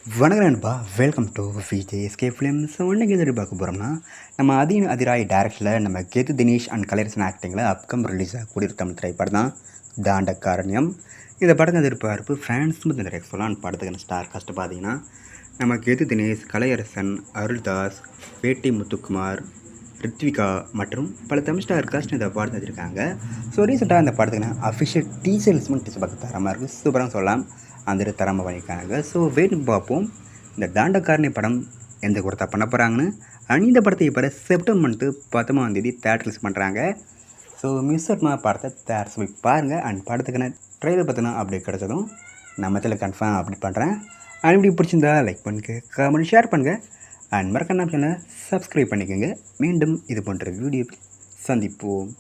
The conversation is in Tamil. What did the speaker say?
வணக்கம் நண்பா, welcome to Vijay SK films. இன்னைக்கு எதிரி பார்க்க போகிறோம்னா, நம்ம அதீன் அதிராய் டேரக்டரில் நம்ம கேத்து தினேஷ் அண்ட் கலையரசன் ஆக்டிங்கில் அப்கம் ரிலீஸ் ஆகக்கூடிய ஒரு தமிழ் திரைப்படம் தான் தாண்டகாரண்யம். இந்த படத்தை எதிர்பார்ப்பு ஃபேன்ஸ் வந்து நிறைய சொல்லலாம். படத்துக்கான ஸ்டார் காஸ்ட்டு பார்த்தீங்கன்னா, நம்ம கேத்து தினேஷ், கலையரசன், அருள்தாஸ், வேட்டி முத்துக்குமார், ரித்விகா மற்றும் பல தமிழ் ஸ்டார் காஸ்ட் இந்த படத்தை வச்சுருக்காங்க. ஸோ ரீசெண்டாக இந்த படத்துக்கான அஃபிஷியல் டீசர்ஸ் பார்க்க தரமாக இருக்குது, சூப்பராக சொல்லலாம். அந்த தரமாக பண்ணியிருக்காங்க. ஸோ வெயிட் பார்ப்போம் இந்த தாண்டகாரண்ய படம் எந்த கொடுத்தா பண்ண போகிறாங்கன்னு. இந்த படத்தை இப்போ செப்டம்பர் மந்த்து 19 தேட்டர் ரிலீஸ் பண்ணுறாங்க. ஸோ மிஸ் அவுட்மா படத்தை தேட்டர்ஸ் போய் பாருங்கள். அண்ட் படத்துக்கான ட்ரெய்லர் பார்த்தீங்கன்னா அப்படி கிடச்சதும் நம்ம இதில் கன்ஃபார்ம் அப்டேட் பண்ணுறேன். அண்ட் இப்படி பிடிச்சிருந்தா லைக் பண்ணுங்க, கமெண்ட் ஷேர் பண்ணுங்கள். அண்ட் மறக்காம சேனலை சப்ஸ்கிரைப் பண்ணிக்கோங்க. மீண்டும் இது போன்ற வீடியோ சந்திப்போம்.